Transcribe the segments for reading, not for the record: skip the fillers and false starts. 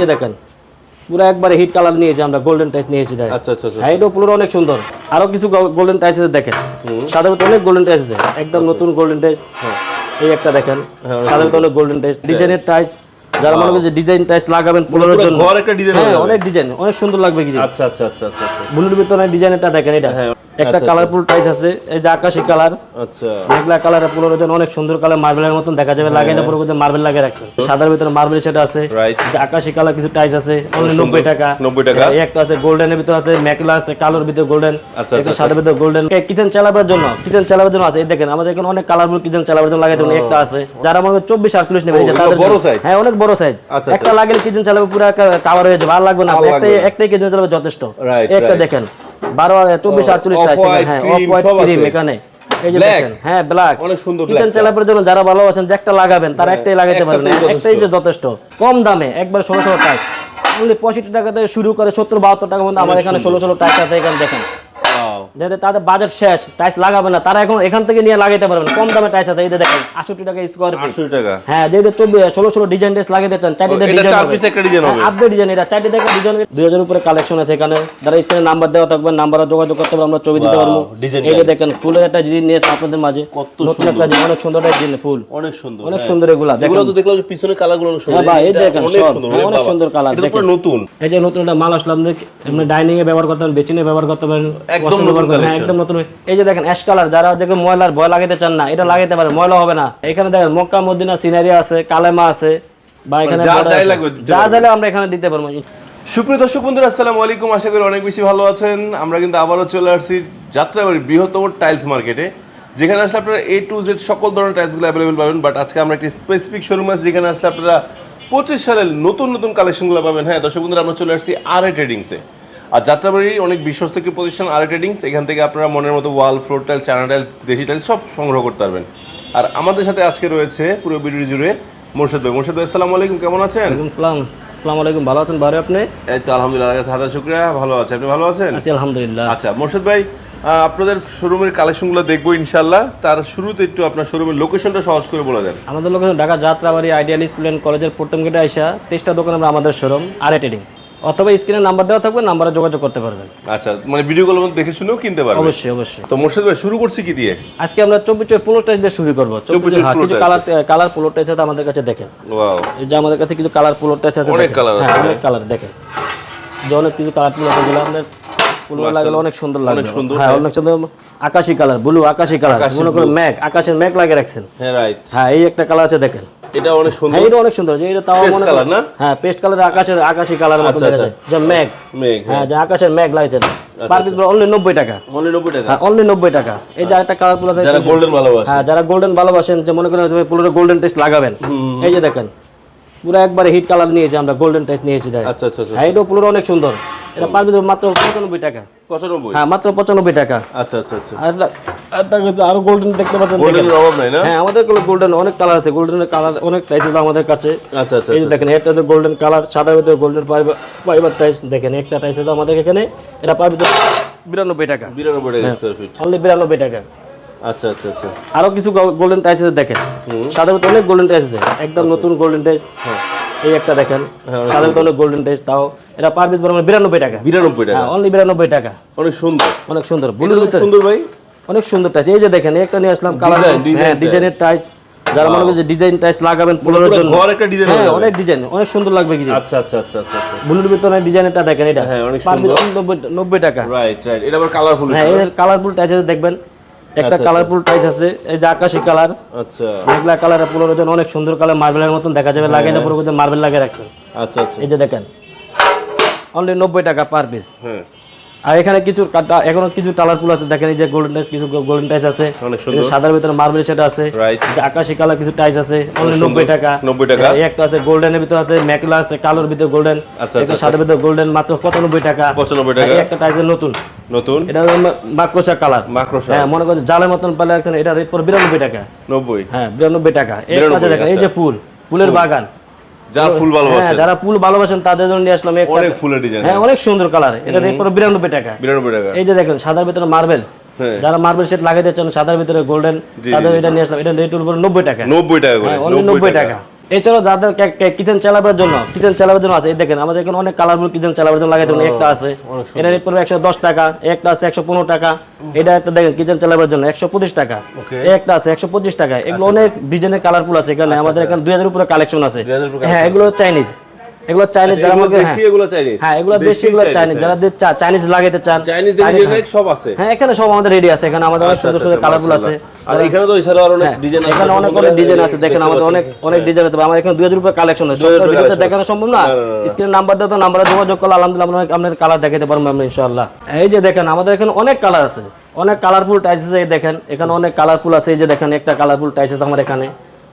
যে দেখেন পুরো একবারে হিট কালার নিয়েছি আমরা, গোল্ডেন টাইস নিয়েছি। আচ্ছা আচ্ছা আচ্ছা। হ্যাঁ, এটা পুরো অনেক সুন্দর। আরো কিছু গোল্ডেন টাইস আছে দেখেন, সাধারণত অনেক গোল্ডেন টাইস আছে, একদম নতুন গোল্ডেন টাইস। এই একটা দেখেন, সাধারণত অনেক গোল্ডেন টাইস, ডিজাইনের টাইস। যারা মনে করেন যে ডিজাইন টাইস লাগাবেন পুরোর জন্য, ঘর একটা ডিজাইন, হ্যাঁ অনেক ডিজাইন, অনেক সুন্দর লাগবে কি। আচ্ছা আচ্ছা আচ্ছা আচ্ছা আচ্ছা। ব্লুর ভিতরে ডিজাইনটা দেখেন, এটা একটা কালারফুল টাইস আছে, এই যে আকাশী কালার, আচ্ছা মেঘলা কালারের পুরোর জন্য অনেক সুন্দর কালার, মার্বেলের মতন দেখা যাবে। লাগাইলে পুরো মার্বেল লাগিয়ে রাখছেন, সাদার ভিতরে মার্বেল সেটা আছে। আকাশী কালার কিছু টাইস আছে, অনলি 90 টাকা। 90 টাকা। একটা আছে গোল্ডেনের ভিতরে আছে, মেঘলা আছে, কালোর ভিতরে গোল্ডেন, আচ্ছা একটা সাদার ভিতরে গোল্ডেন। কিচেন চালাবার জন্য আছে। এই দেখেন আমাদের এখানে অনেক কালারফুল কিচেন চালাবার জন্য লাগাইতে একটা আছে। যারা মনে করেন 24-48 নেবে, তাদের বড় সাইজ, হ্যাঁ অনেক বড় সাইজ। একটা লাগলে কিচেন চালাবে পুরো কাভার হয়ে যাবে, ভালো লাগবে না, একটাই কিচেন চালাবে যথেষ্ট। একটা দেখেন 24-48 সাইজ, হ্যাঁ অফ হোয়াইট ক্রিম এখানে। এই যে দেখেন, হ্যাঁ ব্ল্যাক, অনেক সুন্দর। কিচেন চালাবার জন্য যারা ভালো আছেন যে একটা লাগাবেন, তারা একটাই লাগাইতে পারবেন, একটাই যে যথেষ্ট। কম দামে একবার 1600 টাকা, অনলি 65 টাকা থেকে শুরু করে 70-72 টাকা পর্যন্ত আমাদের এখানে 1600 টাকা থেকে। এখানে দেখেন যাদের তাদের বাজেট শেষ, টাইলস লাগাবে না, তারা এখন এখান থেকে নিয়ে লাগাইতে পারবেন কম দামে টাইলস আছে। এই যে দেখেন 68 টাকা স্কয়ার ফিট। 68 টাকা। হ্যাঁ, যেদের 1600 ডিজাইন টাইলস লাগাইতে চান, চারটি ডিজাইন হবে, পিস একটা ডিজাইন হবে, আপডেট ডিজাইন। এটা চারটি থেকে ডিজাইন 2000 এর উপরে কালেকশন আছে এখানে। যারা স্ক্রিনে নাম্বার দেওয়া থাকবে, নাম্বারে যোগাযোগ করতে পারবেন, আমরা ছবি দিতে পারবো। এই যে দেখেন ফুলের একটা ডিজাইন নিয়ে আপনাদের মাঝে, নতুন একটা ডিজাইন, অনেক সুন্দর একটা ডিজাইন, ফুল অনেক সুন্দর, অনেক সুন্দর। এগুলা দেখেন, এগুলো তো দেখলাম যে পিছনে কালারগুলো অনেক সুন্দর। হ্যাঁ ভাই, এই দেখেন অনেক সুন্দর কালার। এটা পুরো নতুন, এই যে নতুন একটা মাল আসলাম, আপনি ডাইনিং এ ব্যবহার করতে পারেন, বেসিনে ব্যবহার করতে পারেন, একদম নতুন কালেকশন, একদম নতুন। এই যে দেখেন অ্যাশ কালার, যারা দেখেন ময়লার ভয় লাগাইতে চান না, এটা লাগাইতে পারেন, ময়লা হবে না। এখানে দেখেন মক্কা মদিনা সিনারি আছে, কালেমা আছে, বা এখানে যা চাইলে আমরা এখানে দিতে পারবো। সুপ্রিয় দর্শক বন্ধুরা, আসসালামু আলাইকুম। আশা করি অনেক বেশি ভালো আছেন। আমরা কিন্তু আবারও চলে আসছি যাত্রাবাড়ির বৃহত্তম টাইলস মার্কেটে, যেখানে আসলে আপনারা A to Z সকল ধরনের টাইলসগুলো অ্যাভেলেবেল পাবেন। বাট আজকে আমরা একটি স্পেসিফিক শোরুম আছে, যেখানে আসলে আপনারা 25 সালের নতুন নতুন কালেকশনগুলো পাবেন। হ্যাঁ দর্শক বন্ধুরা, আমরা চলে আসছি আর এ ট্রেডিংসে। আর যাত্রাবাড়ির অনেক বিশ্বস্ত একটি প্রতিষ্ঠান আর এ ট্রেডিংস। এখান থেকে আপনারা মনের মতো ওয়াল, ফ্লোর টাইল, চায়না টাইল, দেশি টাইল সব সংগ্রহ করতে পারবেন। আর আমাদের সাথে আজকে রয়েছে পুরো ভিডিও জুড়ে মোর্শেদ ভাই। মোর্শেদ ভাই, আসসালামু আলাইকুম, কেমন আছেন? ওয়ালাইকুম আসসালাম। আসসালামু আলাইকুম, ভালো আছেন ভাই? আপনি? এই তো আলহামদুলিল্লাহ, হাজার শুকরিয়া, ভালো আছে। আপনি ভালো আছেন? আছি আলহামদুলিল্লাহ। আচ্ছা মোর্শেদ ভাই, আপনাদের শোরুমের কালেকশনগুলো দেখবো ইনশাআল্লাহ। তার শুরুতে একটু আপনার শোরুমের লোকেশনটা সহজ করে বলে দেন। আমাদের location Dhaka Jatrabari ideal school and কলেজের প্রথম গেটে আইসা 23টা দোকান আমরা আমাদের শোরুম আর এ ট্রেডিং, অথবা স্ক্রিনে নাম্বার দেওয়া থাকবে, নাম্বারে যোগাযোগ করতে পারবেন। আচ্ছা, মানে ভিডিওগুলো দেখে শুনেও কিনতে পারবেন? অবশ্যই অবশ্যই। তো মোর্শেদ ভাই, শুরু করছি কি দিয়ে? আজকে আমরা 24 পোলো টাইস দিয়ে শুরু করব। 24 কিছু কালার পোলো টাইস আছে আমাদের কাছে, দেখেন। ওয়াও, এই যে আমাদের কাছে কিছু কালার পোলো টাইস আছে, অনেক কালার আছে। হ্যাঁ অনেক কালার, দেখেন যে অনেক কিছু কালার পোলো আছে, আমাদের পোলো লাগলে অনেক সুন্দর লাগবে। অনেক সুন্দর, হ্যাঁ অনেক সুন্দর। আকাশী কালার, ব্লু আকাশী কালার, মনে করেন মেঘ, আকাশের মেঘ লাগিয়ে রাখছেন। হ্যাঁ রাইট। হ্যাঁ এই একটা কালার আছে, দেখেন এটা অনেক সুন্দর। হ্যাঁ এটা অনেক সুন্দর, যে এটা তাও মনে কালার না? হ্যাঁ পেস্ট কালার, আকাশী কালারের মতো দেখা যায়, যে মেঘ। হ্যাঁ যে আকাশের মেঘ লাগছেন, পার পিস অনলি 90 টাকা। অনলি 90 টাকা? হ্যাঁ অনলি 90 টাকা। এই যে একটা কালার পোলো, যারা গোল্ডেন ভালোবাসেন, হ্যাঁ যারা গোল্ডেন ভালোবাসেন, যে মনে করেন তুমি পোলোর গোল্ডেন টাইস লাগাবেন, এই যে দেখেন পুরো একবারে হিট কালার নিয়েছি আমরা, গোল্ডেন টাইস নিয়েছি। আচ্ছা আচ্ছা আচ্ছা। হ্যাঁ এটা পোলোর অনেক সুন্দর, এটা পার পিস মাত্র 95 টাকা। 95? হ্যাঁ মাত্র 95 টাকা। আচ্ছা আচ্ছা আচ্ছা। আরো গোল্ডেন দেখতে পাচ্ছেন, গোল্ডেনের অভাব নাই না? হ্যাঁ আমাদের গোল্ডেন অনেক কালার আছে, গোল্ডেনের কালার অনেক টাইস আছে আমাদের কাছে। আচ্ছা আচ্ছা। এই যে দেখেন এটা হচ্ছে গোল্ডেন কালার, সাদার ভিতরে গোল্ডেন ফাইবার টাইস। দেখেন একটা টাইস আছে আমাদের এখানে, এটা পার পিস 92 টাকা। 92 টাকা স্কয়ার ফিট? অনলি 92 টাকা। আচ্ছা আচ্ছা আচ্ছা। আরো কিছু গোল্ডেন টাইস আছে, দেখেন সাদার ভিতরে অনেক গোল্ডেন টাইস আছে, একদম নতুন গোল্ডেন টাইস। এই একটা দেখেন সাদার ভিতরে অনেক গোল্ডেন টাইস, তাও এটা পার পিস 92 টাকা। 92 টাকা? অনলি 92 টাকা। অনেক সুন্দর, অনেক সুন্দর, ব্লুর ভিতরে সুন্দর ভাই, অনেক সুন্দর টাইস। এই যে দেখেন একটা নিয়ে আসলাম কালার, হ্যাঁ ডিজাইনের টাইস। যারা মনে করেন যে ডিজাইন টাইস লাগাবেন পুরোর জন্য, ঘর একটা ডিজাইন, হ্যাঁ অনেক ডিজাইন, অনেক সুন্দর লাগবে কি। আচ্ছা আচ্ছা আচ্ছা আচ্ছা। ব্লুর ভিতরে ডিজাইনটা দেখেন, এটা হ্যাঁ অনেক পার পিস সুন্দর, 90 টাকা। Right right. এটা আবার কালারফুল? হ্যাঁ এর কালারফুল টাইস আছে, দেখবেন একটা কালারফুল টাইস আছে, এই যে আকাশী কালার, আচ্ছা মেঘলা কালারের পুরোর জন্য অনেক সুন্দর কালার, মার্বেলের মতন দেখা যাবে। লাগাইলে পুরো মার্বেল লাগিয়ে রাখছেন। আচ্ছা আচ্ছা। এই যে দেখেন অনলি 90 টাকা পার পিস। হ্যাঁ। আর এখানে কিছু এখনো কিছু কালার ফুল আছে, দেখেন এই যে গোল্ডেন টাইস, কিছু গোল্ডেন টাইস আছে, অনেক সুন্দর। সাদার ভিতরে মার্বেল সেটা আছে, আকাশী কালার কিছু টাইস আছে, অনলি 90 টাকা। 90 টাকা। এই একটা আছে গোল্ডেনের ভিতরে আছে, মেঘলা আছে, কালোর ভিতরে গোল্ডেন, একটা সাদার ভিতরে গোল্ডেন, মাত্র 95 টাকা। 95 টাকা। একটা টাইস নতুন নতুন, এটা মাকড়সা কালার। মাকড়সা, হ্যাঁ মনে করেন জালের মতন পালে রাখছেন, এটা রেট পড়ে 92 টাকা। 90? হ্যাঁ 92 টাকা। এই পাশে দেখেন এই যে ফুলের বাগান, যারা ফুল ভালোবাসেন, হ্যাঁ যারা ফুল ভালোবাসেন তাদের জন্য নিয়ে আসলাম একটা, অনেক ফুলের ডিজাইন। হ্যাঁ অনেক সুন্দর কালার, এটা রেট পড়ে 92 টাকা। 92 টাকা। এই যে দেখেন সাদার ভিতরে মার্বেল, যারা মার্বেল সেট লাগাইতে চান, সাদার ভিতরে গোল্ডেন, তাদের এটা নিয়ে আসলাম, এটা রেট পড়ে 90 টাকা। 90 টাকা করে? হ্যাঁ অনলি 90 টাকা। এছাড়াও যাদের কিচেন চালাবার জন্য আছে, এই দেখেন আমাদের এখানে অনেক কালারফুল কিচেন চালাবার জন্য লাগাতে পারেন। একটা আছে, এটা রেট পড়বে 110 টাকা, একটা আছে 115 টাকা, এটা একটা দেখেন কিচেন চালাবার জন্য 125 টাকা, একটা আছে 125 টাকা। এগুলো অনেক ডিজাইনের কালারফুল আছে এখানে, আমাদের এখানে 2000 উপরে কালেকশন আছে। হ্যাঁ, এগুলো চাইনিজ, এগুলো চাইনিজ যারা আমাকে, হ্যাঁ এগুলো দেশি, এগুলো চাইনিজ যারা চাইনিজ লাগাইতে চান, সব আছে। হ্যাঁ এখানে সব আমাদের রেডি আছে। এখানে আমাদের অনেক সুন্দর সুন্দর কালারফুল আছে। আর এখানে তো এছাড়াও অনেক ডিজাইন আছে, এখানে অনেক ডিজাইন আছে। দেখেন আমাদের অনেক ডিজাইন আছে। আমাদের এখানে 2000 উপরে কালেকশন আছে। সব ভিডিওতে দেখানো সম্ভব না। স্ক্রিনে নাম্বার দাও, তো নাম্বারে যোগাযোগ করলে আলহামদুলিল্লাহ আপনাদের কালার দেখাতে পারবো আমরা ইনশাআল্লাহ। এই যে দেখেন আমাদের এখানে অনেক কালার আছে, অনেক কালারফুল টাইলস আছে। এই দেখেন এখানে অনেক কালারফুল আছে। এই যে দেখেন একটা কালারফুল টাইলস আছে আমার এখানে,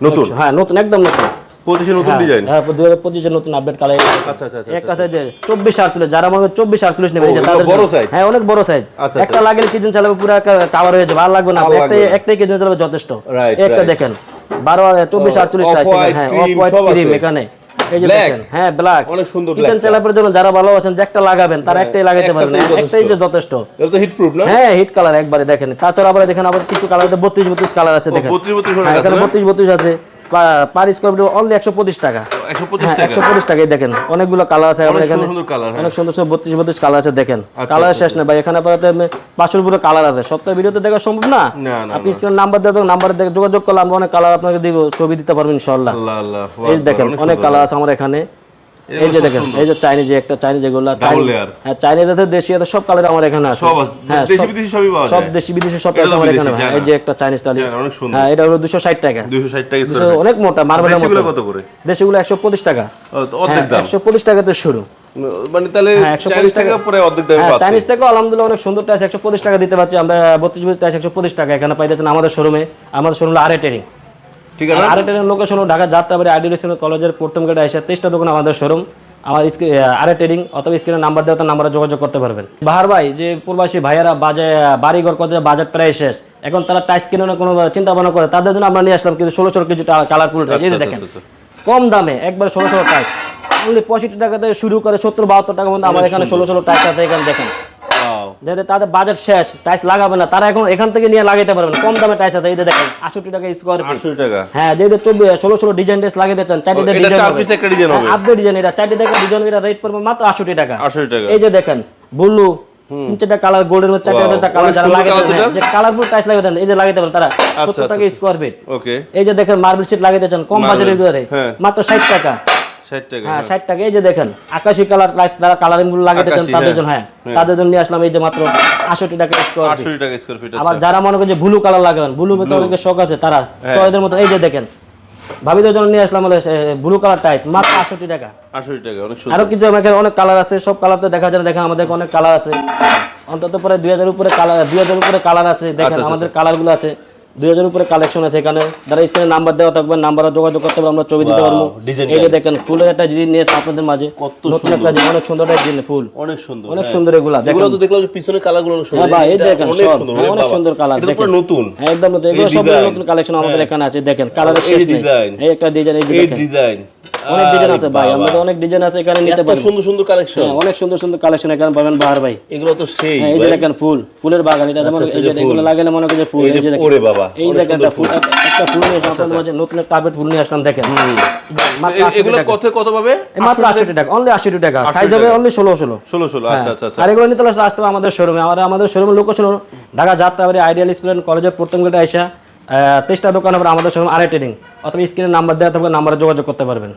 নতুন। হ্যাঁ নতুন, একদম নতুন, 25 নতুন ডিজাইন। হ্যাঁ 2025 এর নতুন আপডেট কালার। আচ্ছা আচ্ছা আচ্ছা। একটা আছে যে 24-48, যারা আমাদের 24-48 নেবে, এই যে তাদের বড় সাইজ, হ্যাঁ অনেক বড় সাইজ। একটা লাগলে কিচেন চালাবে পুরো কভার হয়ে যাবে, আর লাগবে না। একটাই কিচেন চালাবে যথেষ্ট। একটা দেখেন 24-48 টাইলস, হ্যাঁ অফ হোয়াইট ক্রিম এখানে। এই যে দেখেন, হ্যাঁ ব্ল্যাক, অনেক সুন্দর। কিচেন চালাবার জন্য যারা ভালো আছেন যে একটা লাগাবেন, তারা একটাই লাগাতে পারবেন, একটাই যে যথেষ্ট। এটা তো হিট প্রুফ না? হ্যাঁ হিট কালার একবারে। দেখেন তাছাড়া আবার দেখেন আবার কিছু কালার 32 কালার আছে। দেখেন 32 এখানে 32 আছে। পার স্কয়ার ফিট অনলি 125 টাকা। 125 টাকায় দেখেন অনেকগুলো কালার আছে আমাদের এখানে, অনেক সুন্দর সুন্দর 32 কালার আছে। দেখেন কালার শেষ না ভাই, এখানে আপনাদের 500 পুরো কালার আছে। সবটা ভিডিওতে দেখা সম্ভব না। আপনি স্ক্রিনে নাম্বার দেবেন, নাম্বারে দেখে যোগাযোগ করলে আমরা অনেক কালার আপনাকে দিব, ছবি দিতে পারবেন ইনশাআল্লাহ। এই দেখেন অনেক কালার আছে আমার এখানে। এই যে দেখেন, এই যে চাইনিজ, একটা চাইনিজ, এগুলো হ্যাঁ চাইনিজ আছে, দেশি আছে, সব কালার আমার এখানে আছে। হ্যাঁ দেশি বিদেশি সবই পাওয়া যায়, সব দেশি বিদেশি সব আছে আমার এখানে। এই যে একটা চাইনিজ টালি, হ্যাঁ এটা হলো 260 টাকা। 260 টাকা, অনেক মোটা মার্বেলের মতো। কত করে দেশিগুলো? 125 টাকা, অর্ধেক দাম। 125 টাকাতে শুরু, মানে তাহলে 140 টাকা পরে অর্ধেক দামে পাচ্ছেন। চাইনিজ টাকা আলহামদুলিল্লাহ অনেক সুন্দর টাইস 125 টাকা দিতে পারছি আমরা। 32 টাইস 125 টাকা এখানে পাইতেছেন আমাদের শোরুমে। আমাদের শোরুম হলো আরএটেরিং। ঠিক আছে, আরএটেরিং লোকেশন হলো ঢাকা যাত্রাবাড়ি আইডিয়াল কলেজের প্রথম গেটে এসে 23টা দোকান আমাদের শোরুম। আমার আরএটেরিং অথবা স্ক্রিনে নাম্বার দেওয়া, নাম্বারে যোগাযোগ করতে পারবেন। বাহার ভাই, যে প্রবাসী ভাইয়েরা বাড়িঘর করতে বাজেট প্রায় শেষ, এখন তারা টাইস কেনার কোনো চিন্তা ভাবনা করে, তাদের জন্য আমরা নিয়ে আসলাম কিন্তু 1600 কিছু কালারফুল টাইস। এই দেখেন কম দামে একবার 1600 টাইস, অনলি 65 টাকা থেকে শুরু করে 70-72 টাকা পর্যন্ত আমাদের এখানে 1600 টাইস আছে। এখানে দেখেন যাদের তাদের বাজেট শেষ, টাইস লাগাবে না, তারা এখন এখান থেকে নিয়ে লাগাইতে পারবেন। কম দামে টাইস আছে। এই যে দেখেন 68 টাকা স্কয়ার ফিট। 68 টাকা। হ্যাঁ যেদের 1600 ডিজাইন টাইস লাগাইতে চান, চারটি ডিজাইন হবে, একটা ডিজাইন হবে, আপডেট ডিজাইন। এটা চারটি টাকা ডিজাইন, এটা রেট পড়বে মাত্র 68 টাকা। 68 টাকা। এই যে দেখেন ব্লু 3-4টা কালার, গোল্ডের মধ্যে 4-5টা কালার যারা লাগাইতে চান, যে কালারফুল টাইস লাগাইতে চান, এই যে লাগাইতে পারেন তারা 70 টাকা স্কয়ার ফিট। ওকে। এই যে দেখেন মার্বেল শীট লাগাইতে চান কম বাজেটের ভিতরে, মাত্র 60 টাকা। 60 টাকা, হ্যাঁ 60 টাকা। এই যে দেখেন আকাশী কালার টাইস যারা কালারিং গুলো লাগাইতে চান, তাদের জন্য, হ্যাঁ তাদের জন্য নিয়ে আসলাম এই যে মাত্র 68 টাকা স্কয়ার ফিট। 68 টাকা স্কয়ার ফিট। আবার যারা মনে করেন যে ব্লু কালার লাগাবেন, ব্লু ভিতরে অনেকের শখ আছে, তারা চয়েসের মতো, এই যে দেখেন ভাবিদের জন্য নিয়ে আসলাম ব্লু কালার টাইস মাত্র 68 টাকা। 68 টাকা, অনেক সুন্দর। আরো কিছু আমাদের অনেক কালার আছে, সব কালার তো দেখা যায় না। দেখেন আমাদের অনেক কালার আছে, অন্তত পরে 2000 উপরে কালার আছে। দেখেন আমাদের কালারগুলো আছে 2000 উপরে কালেকশন আছে এখানে। যারা স্ক্রিনে নাম্বার দেওয়া থাকবে, নাম্বারে যোগাযোগ করতে পারবো, আমরা ছবি দিতে পারবো। এই যে দেখেন ফুলের একটা জিনিস নিয়ে আপনাদের মাঝে, নতুন একটা জিনিস, অনেক সুন্দর একটা জিনিস, ফুল অনেক সুন্দর, অনেক সুন্দর। এগুলা এগুলো তো দেখলাম যে পিছনের কালারগুলো অনেক সুন্দর। হ্যাঁ ভাই এই দেখেন সব অনেক সুন্দর কালার, দেখেন নতুন, হ্যাঁ একদম নতুন। এগুলো সব নতুন কালেকশন আমাদের এখানে আছে। দেখেন কালারের শেষ নেই। এই একটা ডিজাইন, এই যে দেখেন ডিজাইন, অনেক ডিজাইন আছে ভাই, আমাদের অনেক ডিজাইন আছে এখানে, নিতে পারবেন। সুন্দর সুন্দর কালেকশন, অনেক সুন্দর সুন্দর কালেকশন এখানে পাবেন বাহার ভাই। এগুলো তো সেই, এই যে দেখেন ফুলের বাগান, এটা যেমন এই যে এগুলো লাগালে মনে করেন ফুল। এই যে দেখেন, ওরে বাবা, এই দেখেন একটা ফুল, একটা ফুল নিয়ে আপনাদের মাঝে নতুন একটা আপডেট ফুল নিয়ে আসলাম। দেখেন এগুলো কত পাবে? মাত্র 68 টাকা, অনলি 68 টাকা। সাইজ হবে অনলি 16। আচ্ছা আচ্ছা আচ্ছা। আর এগুলো নিতে আসতে হবে আমাদের শোরুমে। আমাদের শোরুমের location Dhaka Jatrabari ideal school and কলেজের প্রথম গেটে আইসা 23টা দোকান হবে আমাদের শোরুম আরএটেরিং, অথবা স্ক্রিনে নাম্বার দেওয়া থাকবে, নাম্বারে যোগাযোগ করতে পারবেন।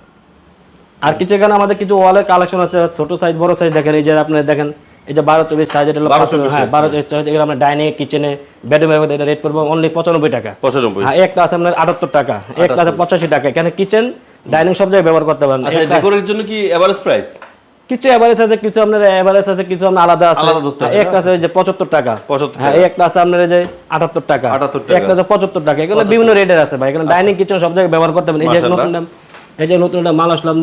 আর কিছু এখানে আমাদের কিছু ওয়ালের কালেকশন আছে, ছোট সাইজ বড় সাইজ। দেখেন এই যে আপনি দেখেন এই যে 12-24 সাইজ, এটা হলো 12, হ্যাঁ 12-24। এগুলো আমরা ডাইনিং কিচেনে বেডরুমের মধ্যে এটা রেট পড়বে অনলি 95 টাকা। 95, হ্যাঁ একটা আছে আপনার 78 টাকা, একটা আছে 85 টাকা। এখানে কিচেন ডাইনিং সব জায়গায় ব্যবহার করতে পারেন। আচ্ছা ডেকোরের জন্য কি এভারেজ প্রাইস? কিছু এভারেজ আছে, কিছু আপনার এভারেজ আছে, কিছু আপনার আলাদা আছে। একটা আছে যে 75 টাকা, হ্যাঁ একটা আছে আপনার যে 78 টাকা, একটা আছে 75 টাকা। এগুলো বিভিন্ন রেটের আছে ভাই। এখানে ডাইনিং কিচেন সব জায়গায় ব্যবহার করতে পারেন। এই যে নতুন একটা মাল আসলাম,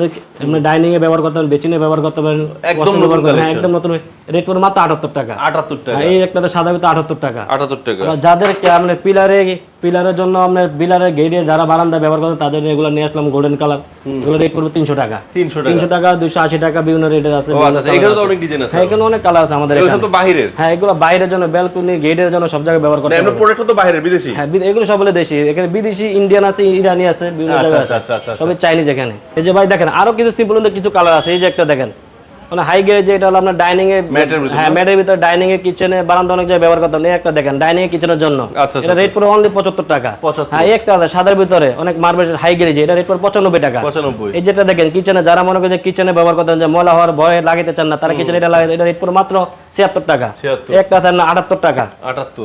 আপনি ডাইনিং এ ব্যবহার করতে পারেন, বেচিনে ব্যবহার করতে পারেন, একদম নতুন। রেট পড়বে মাত্র 78 টাকা। 78 টাকা। এই একটা সাদা ভিতরে 78 টাকা। 78 টাকা। যাদের আপনি পিলারে পিলারের জন্য আপনার পিলারের গেটে যারা বারান্দা ব্যবহার করে তাদের এগুলো নিয়ে আসলাম গোল্ডেন কালার, এগুলো রেট পড়বে 300 টাকা। 300 টাকা 280 টাকা বিভিন্ন রেটের আছে। ও আচ্ছা, এখানে তো অনেক ডিজাইন আছে। হ্যাঁ, এখানে অনেক কালার আছে আমাদের এগুলো এখানে। তো বাহিরের। হ্যাঁ, এগুলো বাইরের জন্য, ব্যালকনি গেটের জন্য সব জায়গায় ব্যবহার করতে না, এমন পারবেন। প্রোডাক্ট তো বাহিরের, বিদেশি। হ্যাঁ, এগুলো সব হলো দেশি। এখানে বিদেশি, ইন্ডিয়ান আছে, ইরানি আছে, বিভিন্ন জায়গায় আছে। আচ্ছা। সবই চাইনিজ এখানে। এই যে ভাই দেখেন আরো কিছু সিম্পল কিছু কালার আছে। এই যে একটা দেখেন, মানে হাই গ্রেড, যে এটা হলো আপনার ডাইনিং এ, হ্যাঁ ম্যাটের ভিতরে ডাইনিং এ, কিচেনে, বারান্দা অনেক জায়গায় ব্যবহার করতে হবে। একটা দেখেন ডাইনিং এ, কিচেনের জন্য। এটা রেট পড়ে অনলি 75 টাকা। হ্যাঁ, একটা আছে সাদার ভিতরে অনেক মার্বেল হাই গ্রেড, এটা রেট পড়ে 95 টাকা। এই যেটা দেখেন কিচেনে, যারা মনে করেন যে কিচেনে ব্যবহার করতেন, যে ময়লা হওয়ার ভয় লাগাইতে চান না, তারা কিচেনে এটা লাগাই, এটা রেট পড়ে মাত্র 76 টাকা। একটা আছে না 78 টাকা।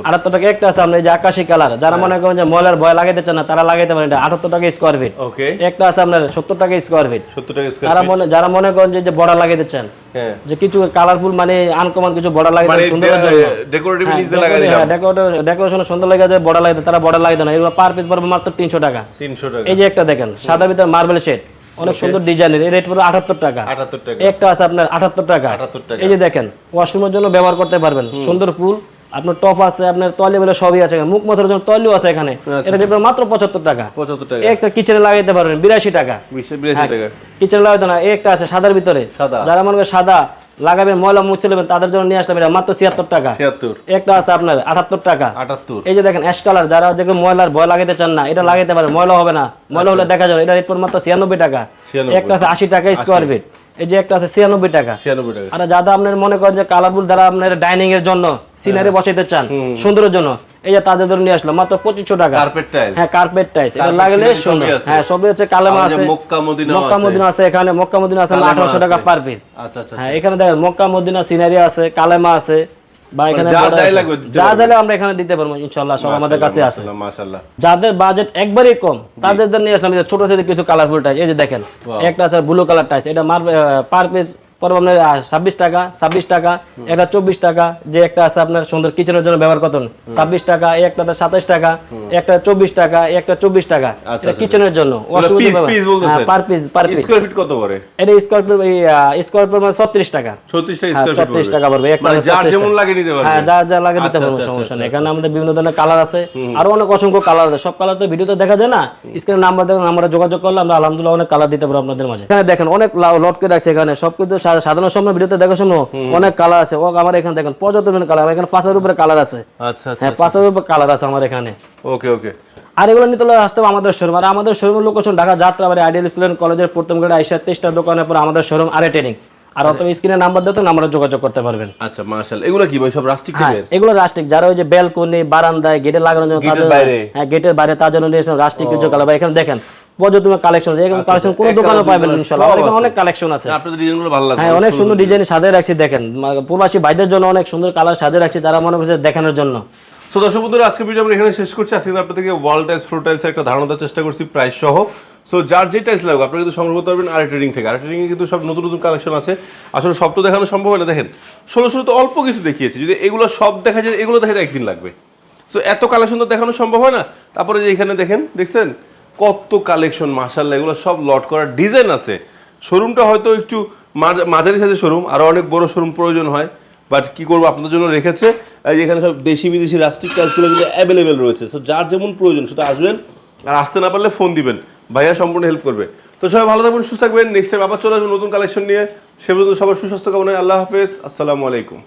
78 টাকা একটা আছে আপনার এই যে আকাশি কালার, যারা মনে করেন যে ময়লার ভয় লাগাইতে চান না, তারা লাগাইতে পারেন, এটা 78 টাকা স্কয়ার ফিট। একটা আছে আপনার 70 টাকা স্কয়ার ফিট। যারা মনে করেন যে বর্ডার লাগাইতে চান, যে কিছু কালারফুল মানে আনকমন কিছু বর্ডার লাগাইতে সুন্দরের জন্য, ডেকোরেশন সুন্দর লাগে, যে বর্ডার লাগাইতে, তারা বর্ডার লাগাইতে না, এগুলো পার পিস পড়বে মাত্র 300 টাকা। এই যে একটা দেখেন সাদার ভিতরে মার্বেল শেড, অনেক সুন্দর ডিজাইনের, এই রেট পড়বে 78 টাকা। একটা আছে আপনার 78 টাকা। এই যে দেখেন ওয়াশরুমের জন্য ব্যবহার করতে পারবেন, সুন্দর ফুল আপনার টপ আছে, আপনার টয়লেট বলে সবই আছে, মুখ মাথার জন্য টয়লেটও আছে এখানে। এটা রেট মাত্র 75 টাকা। একটা কিচেনে লাগাইতে পারবেন 82 টাকা। কিচেনে লাগাইতে না, একটা আছে সাদার ভিতরে, যারা মনে করেন সাদা লাগাবেন, ময়লা মুছে নেবেন, তাদের জন্য নিয়ে আসলাম, এটা মাত্র 76 টাকা। একটা আছে আপনার 78 টাকা। এই যে দেখেন অ্যাশ কালার, যারা দেখবেন ময়লার ভয় লাগাইতে চান না, এটা লাগাইতে পারেন, ময়লা হবে না, ময়লা হলে দেখা যাবে। এটা রেট পড়বে মাত্র 96 টাকা। একটা আছে 80 টাকা স্কয়ার ফিট। এই যে একটা আছে 96 টাকা। আর যারা আপনার মনে করেন যে কালারফুল, যারা আপনার ডাইনিং এর জন্য সিনারি বসাইতে চান সুন্দরের জন্য, এই যে তাদের জন্য নিয়ে আসলাম মাত্র 2500 টাকা। হ্যাঁ, কার্পেট টাইলস, এটা লাগলে সুন্দর। হ্যাঁ, সবই আছে, কালেমা আছে, মক্কা মদিনা আছে, এখানে মক্কা মদিনা আছে 1800 টাকা পার পিস। হ্যাঁ, এখানে দেখেন মক্কা মদিনা সিনারি আছে, কালেমা আছে, বা এখানে যা চাইলে আমরা এখানে দিতে পারবো ইনশাআল্লাহ, সব আমাদের কাছে আছে। মাশাআল্লাহ, যাদের বাজেট একবারই কম তাদের জন্য নিয়ে আসলাম ছোট ছোট কিছু কালারফুল টাইলস। এই যে দেখেন একটা আছে ব্লু কালার টাইলস, এটা পার পিস পড়বে আপনার 26 টাকা। 26 টাকা। একটা 24 টাকা। যে একটা আছে আপনার সুন্দর কিচেনের জন্য ব্যবহার করতেন 26 টাকা। এই একটা 27 টাকা। একটা 24 টাকা। একটা 24 টাকা। এটা কিচেনের জন্য পার পিস। স্কয়ার ফিট কত পড়ে? এটা স্কয়ার ফিট স্কয়ার ফিট মানে 36 টাকা। 36 টাকা পড়বে। একটা যার যেমন লাগে নিতে পারবে। হ্যাঁ, যা লাগে দিতে পারবো, সমস্যা নেই। এখানে আমাদের বিভিন্ন ধরনের কালার আছে, আরো অনেক অসংখ্য কালার আছে। সব কালার তো ভিডিওতে দেখা যায় না, স্ক্রিনে নাম্বার দেখুন, আমরা যোগাযোগ করলে আমরা আলহামদুলিল্লাহ অনেক কালার দিতে পারবো আপনাদের মাঝে। এখানে দেখেন অনেক লট করে রাখছে, এখানে সবকিছু সাধারণ সময় ভিডিওতে দেখা শুনো অনেক কালার আছে। ও আমার এখানে দেখেন পর্যাপ্ত কালার, এখানে 5 উপরে কালার আছে। হ্যাঁ, 5 উপরে কালার আছে আমার এখানে। আর এগুলো নিতে হলে আসতে হবে আমাদের শোরুম। আর আমাদের শোরুমের location Dhaka Jatrabari ideal student কলেজের প্রথম গেটে আইসা 23টা দোকানের পর আমাদের শোরুম আরে ট্রেনিং। আর অত স্ক্রিনে নাম্বার দিতে আমরা যোগাযোগ করতে পারবেন। আচ্ছা, মাশাআল্লাহ, এগুলো কি ভাই সব রাস্টিক টাইপের? এগুলো রাস্টিক, যারা ওই যে ব্যালকনি, বারান্দায়, গেটে লাগানোর জন্য, হ্যাঁ গেটের বাইরে তার জন্য নিয়েছেন রাস্টিক কিছু কালার। ভাই এখানে দেখেন পর্যাপ্ত কালেকশন আছে, এরকম কালেকশন কোন দোকানে পাবেন ইনশাআল্লাহ। আমাদের এখানে অনেক কালেকশন আছে। আপনাদের ডিজাইনগুলো ভালো লাগে। হ্যাঁ, অনেক সুন্দর ডিজাইন সাজিয়ে রাখছি। দেখেন প্রবাসী ভাইদের জন্য অনেক সুন্দর কালার সাজিয়ে রাখছি, তারা মনে করছে দেখানোর জন্য। সো দর্শক বন্ধুরা, আজকে ভিডিও আমরা এখানে শেষ করছি। আজকে আপনাদেরকে ওয়াল টাইলস, ফ্লোর টাইলসের একটা ধারণা দেওয়ার চেষ্টা করছি প্রাইস সহ। সো যার যে টাইলস লাগবে আপনারা কিন্তু সংগ্রহ করতে পারবেন আরে ট্রেডিং থেকে। আরে ট্রেডিং এ কিন্তু সব নতুন নতুন কালেকশন আছে। আসলে সব তো দেখানো সম্ভব হয় না। দেখেন 1600 তো অল্প কিছু দেখিয়েছি, যদি এগুলো সব দেখা যায়, এগুলো দেখাতে একদিন লাগবে। সো এত কালেকশন তো দেখানো সম্ভব হয় না। তারপরে যে এখানে দেখেন, দেখছেন কত কালেকশন, মাশাআল্লাহ, এগুলো সব লট করার ডিজাইন আছে। শোরুমটা হয়তো একটু মাঝারি সাইজের শোরুম, আরও অনেক বড় শোরুম প্রয়োজন হয়, বাট কি করবো, আপনাদের জন্য রেখেছে। এখানে সব দেশি বিদেশি রাস্টিক টাইলসগুলো কিন্তু অ্যাভেলেবেল রয়েছে। সো যার যেমন প্রয়োজন শুধু আসবেন, আর আসতে না পারলে ফোন দিবেন, ভাইয়া সম্পূর্ণ হেল্প করবে। তো সবাই ভালো থাকবেন, সুস্থ থাকবেন। নেক্সট টাইম আবার চলে আসবেন নতুন কালেকশন নিয়ে। সে পর্যন্ত সবার সুস্বাস্থ্য কামনায় আল্লাহ হাফেজ, আসসালামু আলাইকুম।